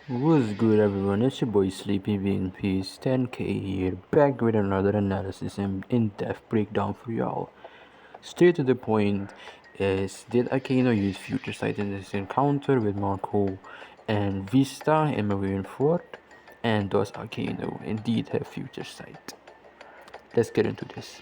What's good, everyone? It's your boy Sleepy Bean Peace 10K here, back with another analysis and in-depth breakdown for y'all. Straight to the point is, did Akainu use future sight in this encounter with Marco and Vista in Marineford? And does Akainu indeed have future sight? Let's get into this.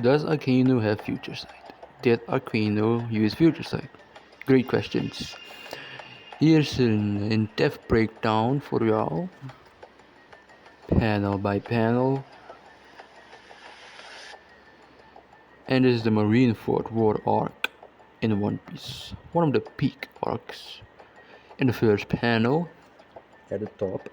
Does Akainu have future sight? Did Akainu use future sight? Great questions. Here's an in-depth breakdown for y'all, panel by panel. And this is the Marineford War arc in One Piece, one of the peak arcs. In the first panel, at the top,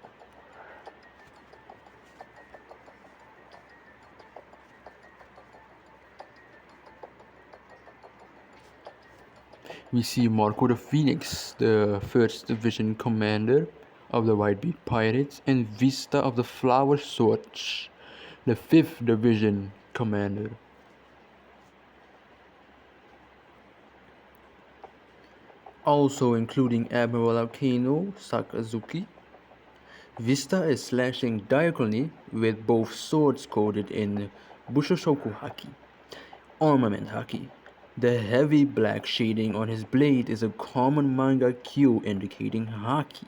we see Marco the Phoenix, the 1st Division commander of the Whitebeard Pirates, and Vista of the Flower Swords, the 5th Division commander. Also including Admiral Akainu Sakazuki. Vista is slashing diagonally with both swords coated in Bushoshoku Haki, armament Haki. The heavy black shading on his blade is a common manga cue indicating Haki.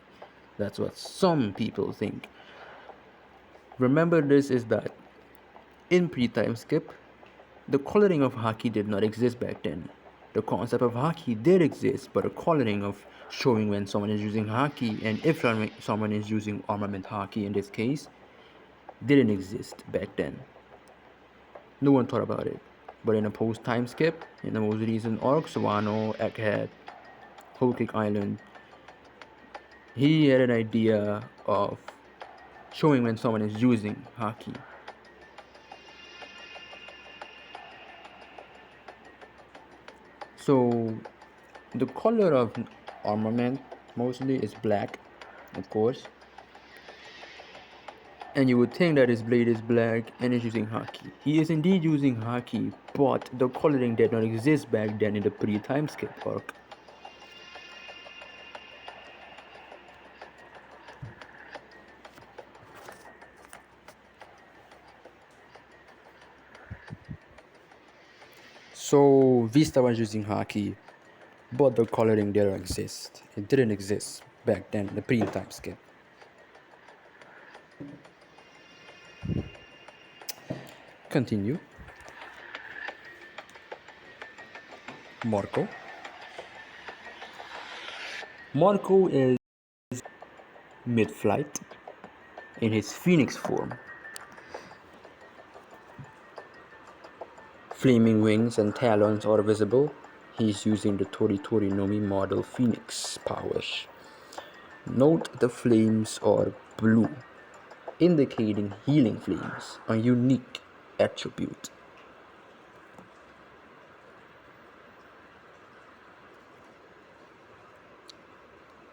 That's what some people think. Remember, this is that in pre-time skip, the coloring of Haki did not exist back then. The concept of Haki did exist, but the coloring of showing when someone is using Haki and if someone is using armament Haki in this case didn't exist back then. No one thought about it. But in a post-time skip, in the most recent arc, Wano, Egghead, Whole Cake Island, he had an idea of showing when someone is using Haki. So the color of armament mostly is black, of course. And you would think that his blade is black and is using Haki. He is indeed using Haki, but the coloring did not exist back then in the pre-time skip arc. So Vista was using Haki, but the coloring didn't exist. It didn't exist back then, the pre-time skip. Continue. Marco. Marco is mid-flight in his phoenix form. Flaming wings and talons are visible. He's using the Tori Nomi model phoenix powers. Note the flames are blue, indicating healing flames, a unique attribute.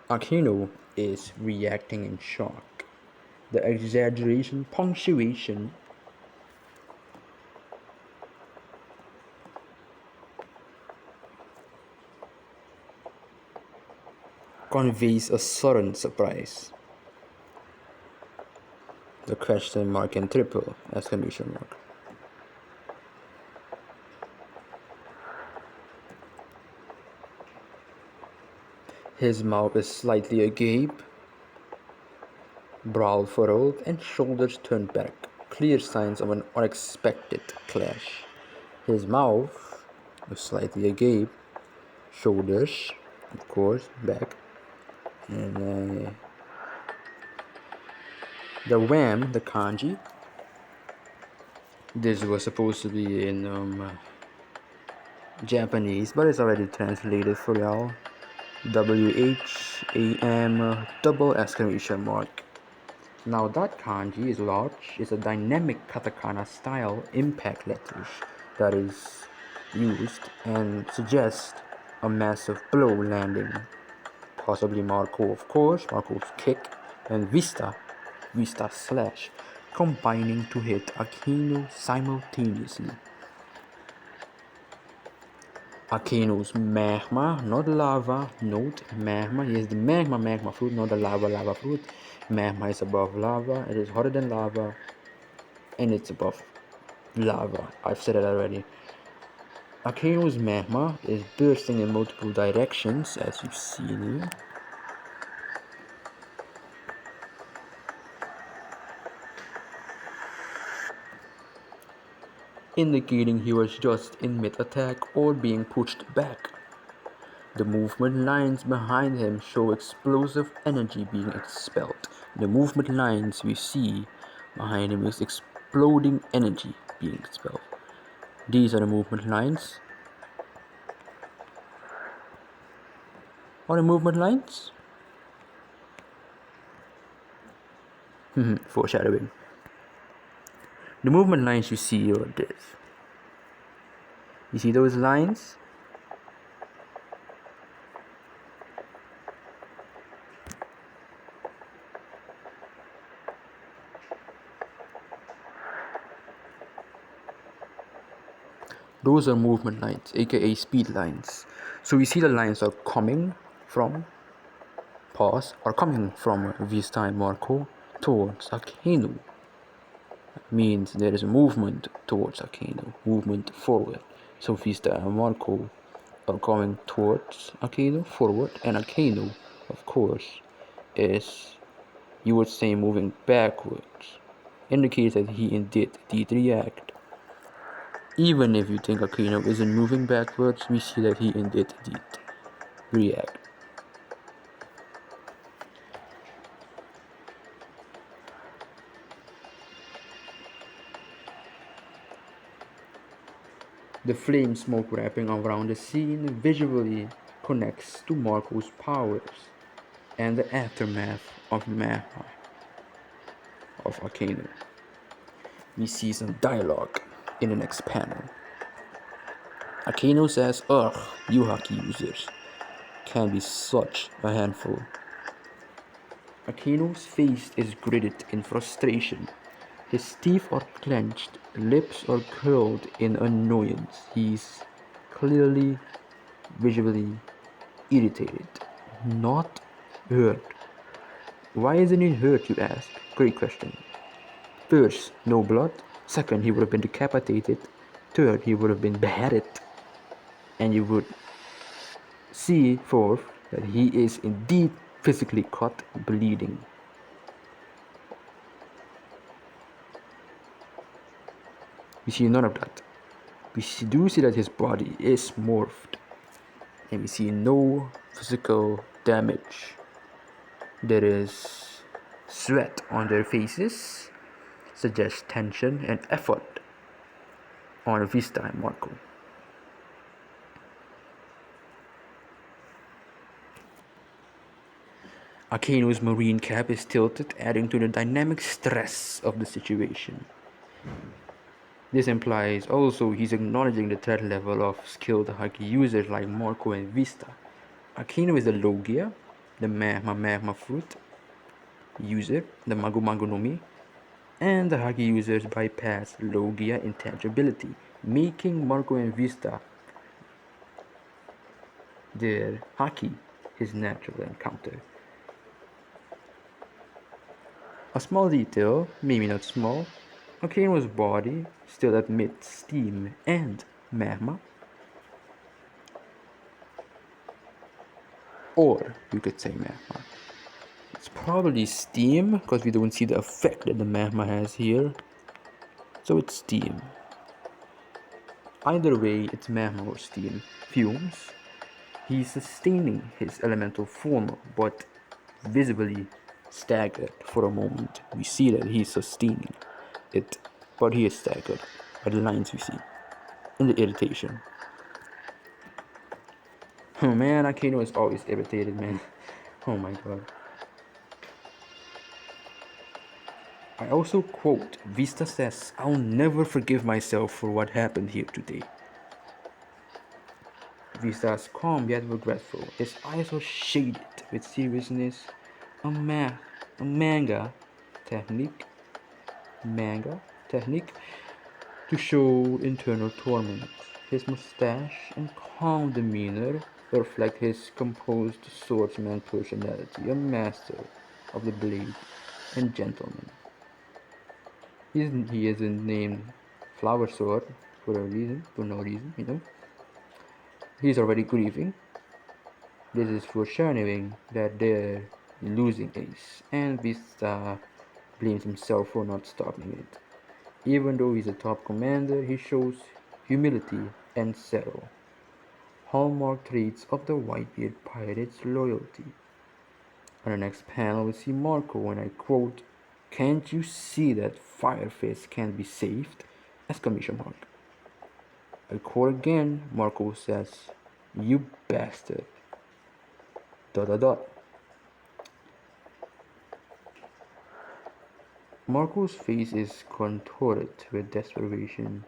Akainu is reacting in shock. The exaggeration punctuation conveys a sudden surprise. The question mark and triple exclamation mark. His mouth is slightly agape, brow furrowed, and shoulders turned back, clear signs of an unexpected clash. His mouth is slightly agape, shoulders, of course, back, and the wham, the kanji. This was supposed to be in Japanese, but it's already translated for y'all. WHAM double exclamation mark. Now that kanji is large. It's a dynamic katakana style impact letters that is used and suggests a massive blow landing. Possibly Marco, of course, Marco's kick, and Vista slash, combining to hit Akainu simultaneously. Akainu's magma, not lava. Note magma. Yes, the magma fruit, not the lava fruit. Magma is above lava. It is hotter than lava, and it's above lava. I've said it already. Akainu's magma is bursting in multiple directions, as you've seen here. Indicating he was just in mid-attack or being pushed back. The movement lines behind him show explosive energy being expelled. The movement lines we see behind him is exploding energy being expelled. These are the movement lines. Are the movement lines? Foreshadowing. The movement lines you see are this. You see those lines? Those are movement lines, aka speed lines. So we see the lines are coming from Vista and Marco towards Akainu. Means there is a movement towards Akainu, movement forward. So Vista and Marco are going towards Akainu, forward, and Akainu, of course, is, you would say, moving backwards. Indicates that he indeed did react. Even if you think Akainu isn't moving backwards, we see that he indeed did react. The flame smoke wrapping around the scene visually connects to Marco's powers and the aftermath of magma of Akainu. We see some dialogue in the next panel. Akainu says, "Ugh, you haki users can be such a handful." Akainu's face is gritted in frustration. His teeth are clenched, lips are curled in annoyance. He's clearly, visually irritated, not hurt. Why isn't he hurt, you ask? Great question. First, no blood. Second, he would have been decapitated. Third, he would have been beheaded. And you would see, fourth, that he is indeed physically cut, bleeding. We see none of that. We do see that his body is morphed. And we see no physical damage. There is sweat on their faces, suggests tension and effort on Vista and Marco. Akainu's marine cap is tilted, adding to the dynamic stress of the situation. This implies also he's acknowledging the threat level of skilled haki users like Marco and Vista. Akainu is the Logia, the magma fruit user, the Magu no Mi, and the haki users bypass Logia intangibility, making Marco and Vista their haki his natural encounter. A small detail, maybe not small, Akainu's body still emits steam and magma. Or you could say magma. It's probably steam because we don't see the effect that the magma has here. So it's steam. Either way, it's magma or steam. Fumes. He's sustaining his elemental form, but visibly staggered for a moment. We see that he's sustaining it, but he is staggered by the lines we see and the irritation. Oh man, Akainu is always irritated, man. Oh my god. I also quote, Vista says, I'll never forgive myself for what happened here today. Vista is calm yet regretful. His eyes are shaded with seriousness. A, ma- a technique, manga technique to show internal torment. His mustache and calm demeanor reflect his composed swordsman personality, a master of the blade and gentleman. He isn't named Flower Sword for a reason, for no reason. He's already grieving. This is foreshadowing that they're losing Ace, and Vista blames himself for not stopping it. Even though he's a top commander, he shows humility and settle, hallmark traits of the Whitebeard pirate's loyalty. On the next panel, we see Marco, and I quote, "Can't you see that Fireface can't be saved?" Exclamation mark. I quote again, Marco says, "You bastard." Dot dot dot. Marco's face is contorted with desperation,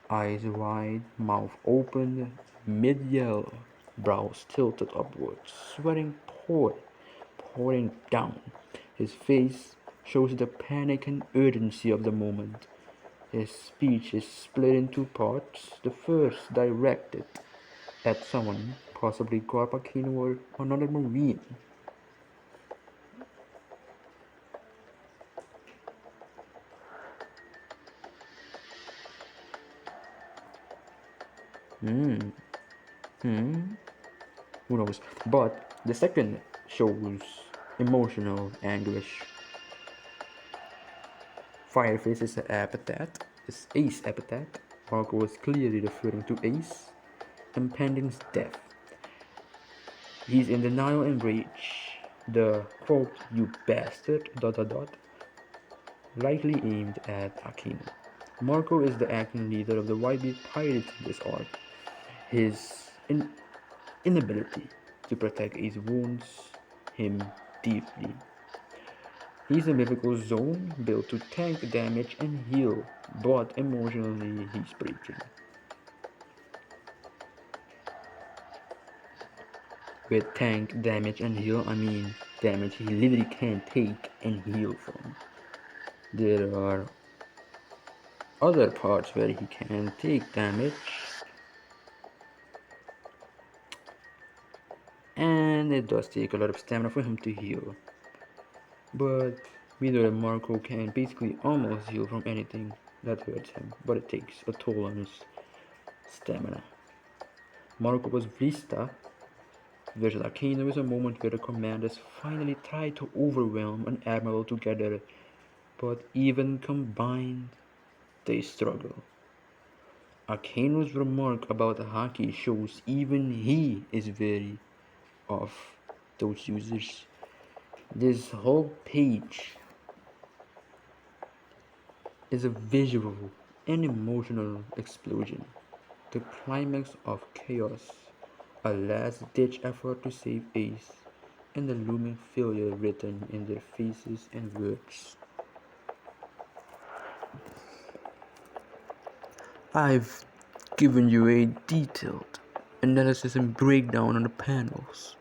eyes wide, mouth open, mid-yell, brows tilted upwards, sweating pouring down. His face shows the panic and urgency of the moment. His speech is split into parts, the first directed at someone, possibly Garp Akainu or another Marine. Hmm. Hmm. Who knows? But the second shows emotional anguish. Fireface's epithet is Ace epithet. Marco was clearly referring to Ace, impending death. He's in denial and rage. The quote, "you bastard," dot dot dot, likely aimed at Akainu. Marco is the acting leader of the Whitebeard Pirates in this arc. His inability to protect Ace wounds him deeply. He's a mythical zone built to tank damage and heal, but emotionally he's breaking. With tank damage and heal, I mean damage he literally can't take and heal from. There are other parts where he can take damage, and it does take a lot of stamina for him to heal. But Midori and Marco can basically almost heal from anything that hurts him, but it takes a toll on his stamina. Marco was Vista versus Akainu is a moment where the commanders finally try to overwhelm an admiral together, but even combined, they struggle. Akainu's remark about Haki shows even he is wary of those users. This whole page is a visual and emotional explosion, the climax of chaos, a last-ditch effort to save Ace, and the looming failure written in their faces and words. I've given you a detailed analysis and breakdown on the panels.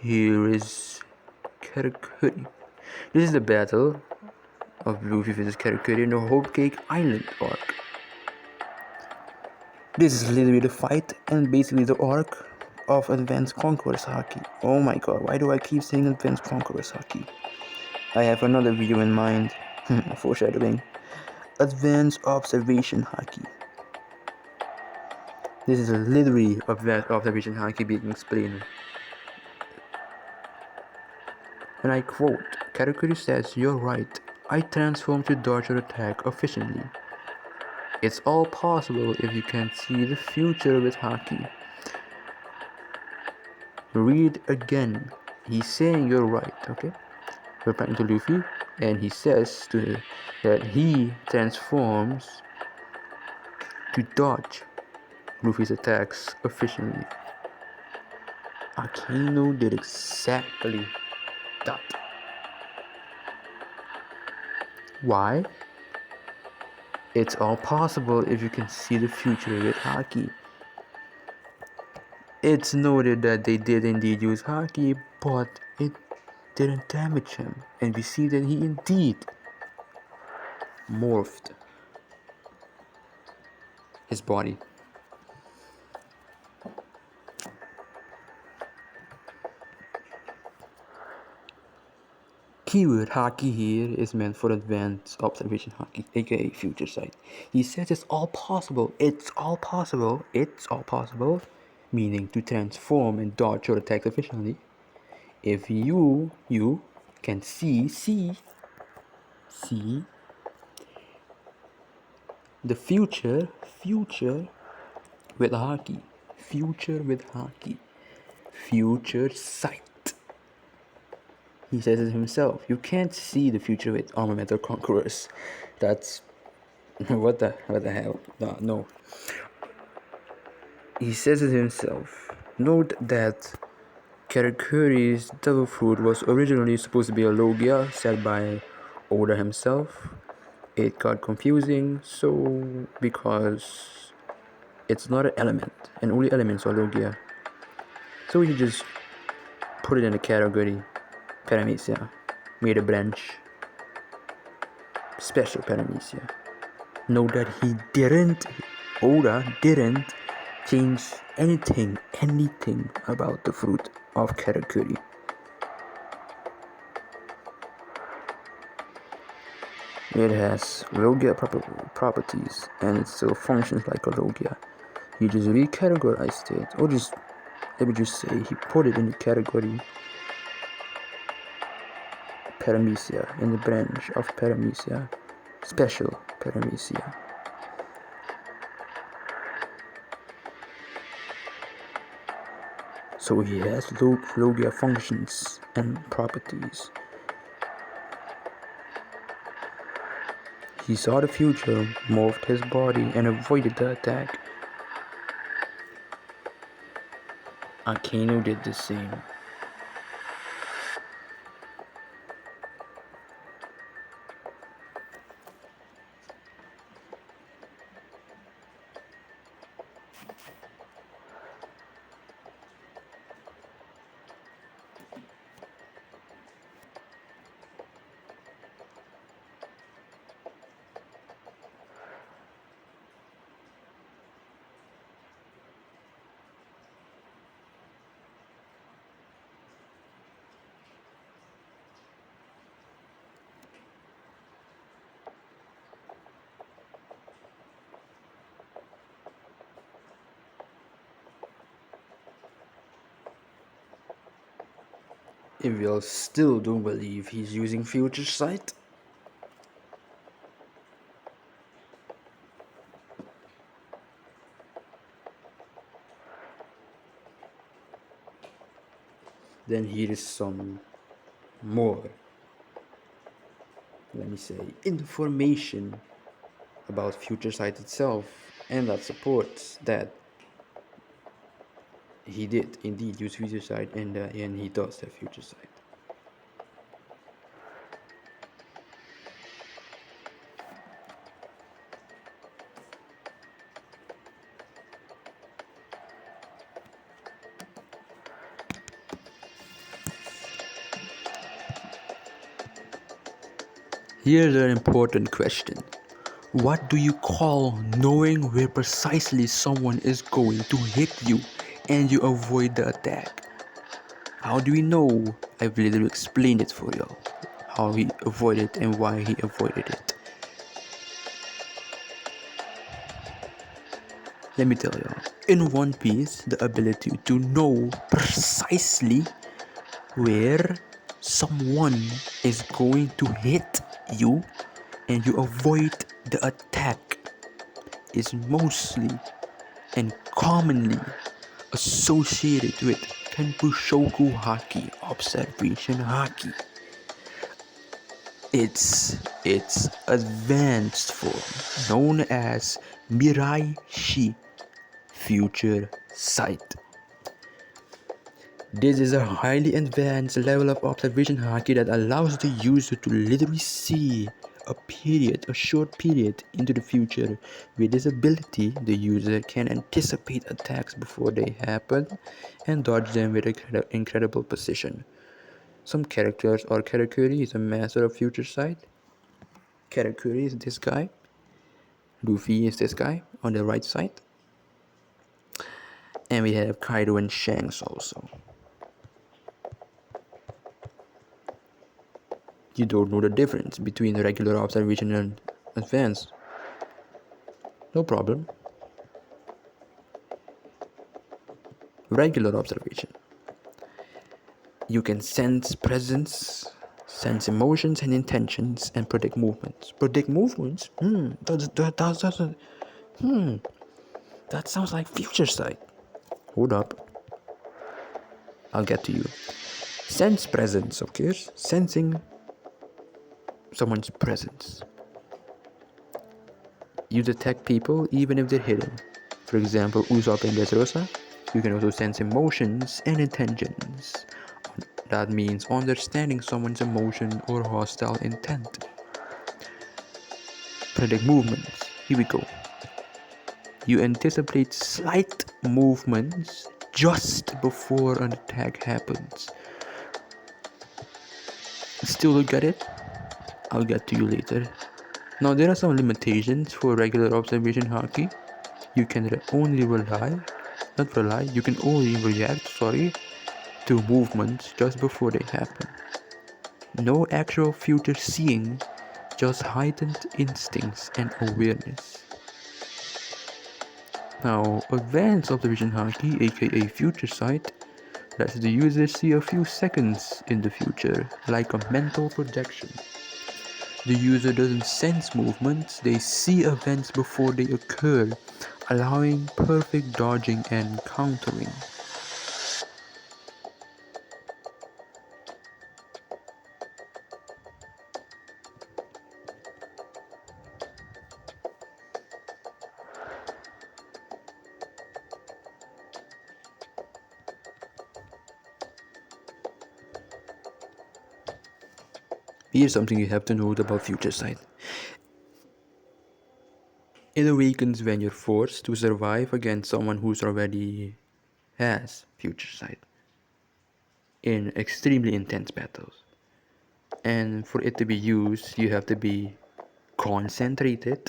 Here is Karakuri. This is the battle of Luffy versus Karakuri in the Whole Cake Island arc. This is literally the fight and basically the arc of Advanced Conqueror's Haki. Oh my god, why do I keep saying Advanced Conqueror's Haki? I have another video in mind. Foreshadowing. Advanced Observation Haki. This is literally Advanced Observation Haki being explained. And I quote, Karakuri says, "You're right. I transform to dodge your attack efficiently. It's all possible if you can see the future with Haki." Read again. He's saying you're right, okay? Replying to Luffy, and he says that he transforms to dodge Luffy's attacks efficiently. Akainu did exactly that. Why? It's all possible if you can see the future with Haki. It's noted that they did indeed use Haki, but it didn't damage him, and we see that he indeed morphed his body. Keyword Haki here is meant for advanced observation Haki, aka future sight. He says it's all possible, meaning to transform and dodge your attacks efficiently. If you can see the future with Haki, future sight. He says it himself. You can't see the future with Armamental Conquerors. That's what the hell? No. He says it himself. Note that Karakuri's devil fruit was originally supposed to be a Logia said by Oda himself. It got confusing, so because it's not an element, and only elements are Logia. So he just put it in the category Paramecia, made a branch, special Paramecia. Note that Oda didn't change anything about the fruit of Karakuri. It has Logia properties and it still functions like a Logia. He just recategorized it, or let me just say, he put it in the category Paramecia, in the branch of Paramecia, special Paramecia. So he has Logia functions and properties. He saw the future, morphed his body, and avoided the attack. Akainu did the same. If you still don't believe he's using future sight, then here is some more, let me say, information about future sight itself, and that supports that he did indeed use future sight, and he does have future sight. Here's an important question. What do you call knowing where precisely someone is going to hit you and you avoid the attack? How do we know? I've literally explained it for y'all. How he avoided and why he avoided it. Let me tell y'all. In One Piece, the ability to know precisely where someone is going to hit you and you avoid the attack is mostly and commonly associated with Kenpushoku Haki, observation Haki. its advanced form, known as Mirai Shi, future sight. This is a highly advanced level of observation haki that allows the user to literally see a short period into the future. With this ability, the user can anticipate attacks before they happen and dodge them with incredible precision. Some characters or Karakuri is a master of future sight. Karakuri is this guy. Luffy is this guy on the right side. And we have Kaido and Shanks also. You don't know the difference between regular observation and advanced. No problem. Regular observation. You can sense presence, sense emotions and intentions, and predict movements. Predict movements? That sounds like future sight. Hold up. I'll get to you. Sense presence, of course. Sensing someone's presence. You detect people even if they're hidden. For example, Usopp and Dressrosa. You can also sense emotions and intentions. That means understanding someone's emotion or hostile intent. Predict movements. Here we go. You anticipate slight movements just before an attack happens. Still don't get it? I'll get to you later. Now there are some limitations for regular observation haki. You can only you can only react, to movements just before they happen. No actual future seeing, just heightened instincts and awareness. Now, advanced observation haki, aka future sight, lets the user see a few seconds in the future, like a mental projection. The user doesn't sense movements, they see events before they occur, allowing perfect dodging and countering. Here's something you have to note about future sight. It awakens when you're forced to survive against someone who's already has future sight in extremely intense battles. And for it to be used, you have to be concentrated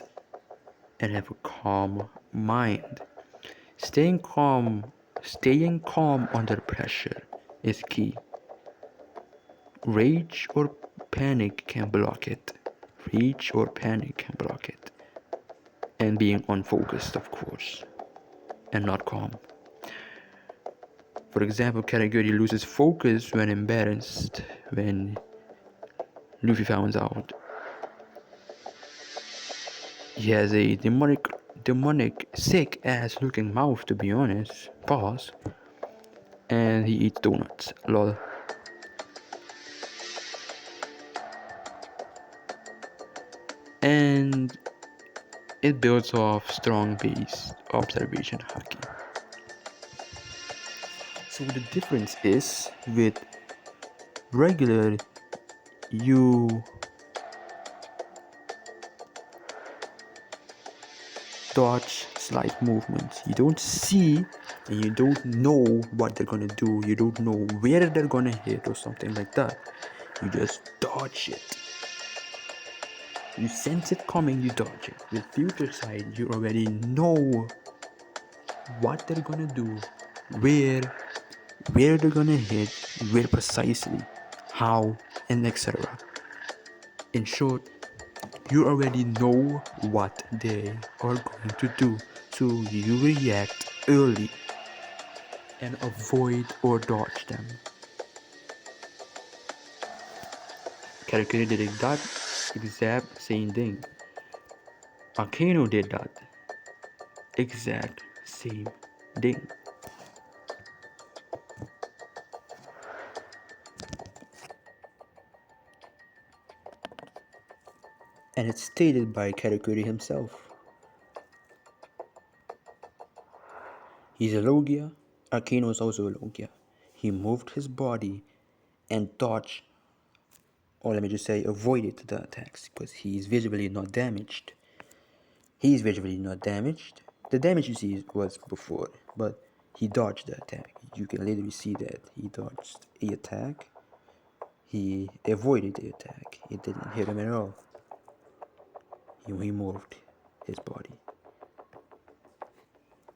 and have a calm mind. Staying calm under pressure is key. Rage or panic can block it. And being unfocused, of course, and not calm. For example, Karaguri loses focus when embarrassed, when Luffy finds out he has a demonic, sick-ass looking mouth, to be honest. Pause. And he eats donuts. Lol. And it builds off strong base observation haki. So the difference is with regular, you dodge slight movements. You don't see and you don't know what they're gonna do. You don't know where they're gonna hit or something like that. You just dodge it. You sense it coming, you dodge it. With future sight, you already know what they're gonna do, where they're gonna hit, where precisely, how, and etc. In short, you already know what they are going to do, so you react early and avoid or dodge them. Karakuri did that exact same thing. Akainu did that exact same thing. And it's stated by Katakuri himself. He's a Logia. Akainu is also a Logia. He moved his body and dodged, or let me just say, avoided the attacks because he's visually not damaged. He's visually not damaged. The damage you see was before, but he dodged the attack. You can literally see that he dodged the attack. He avoided the attack. It didn't hit him at all. He moved his body.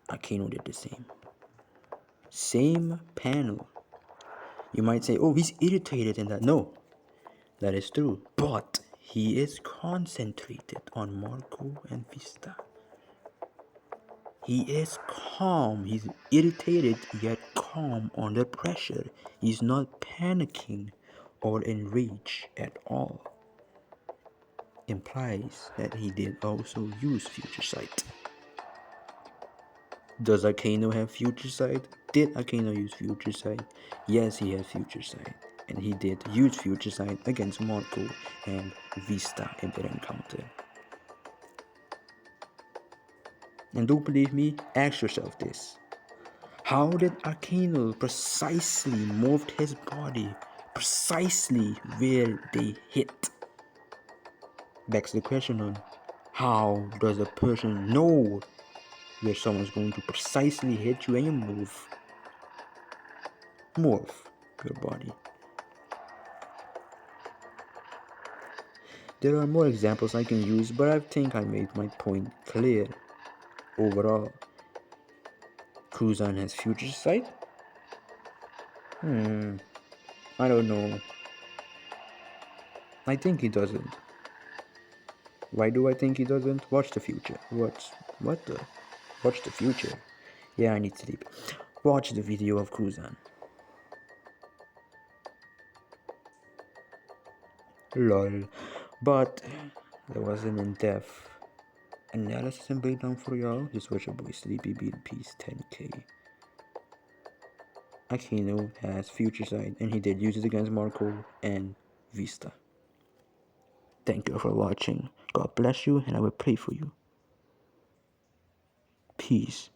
Akainu did the same. Same panel. You might say, oh, he's irritated in that. No, that is true. But he is concentrated on Marco and Vista. He is calm. He's irritated yet calm under pressure. He's not panicking or enraged at all. Implies that he did also use Future Sight. Does Akainu have Future Sight? Did Akainu use Future Sight? Yes, he has Future Sight. And he did use Future Sight against Marco and Vista in their encounter. And don't believe me? Ask yourself this. How did Akainu precisely moved his body precisely where they hit? Begs the question on how does a person know where someone's going to precisely hit you and you move your body? There are more examples I can use, but I think I made my point clear. Overall, Cruzan has Future Sight? I don't know. I think he doesn't. Why do I think he doesn't? Watch the future. Watch the future. Yeah, I need sleep. Watch the video of Cruzan. Lol. But there was an in-depth analysis and breakdown for y'all. Just watch your boy Sleepy Beat in Peace 10K. Akainu has Future Sight and he did use it against Marco and Vista. Thank you for watching. God bless you and I will pray for you. Peace.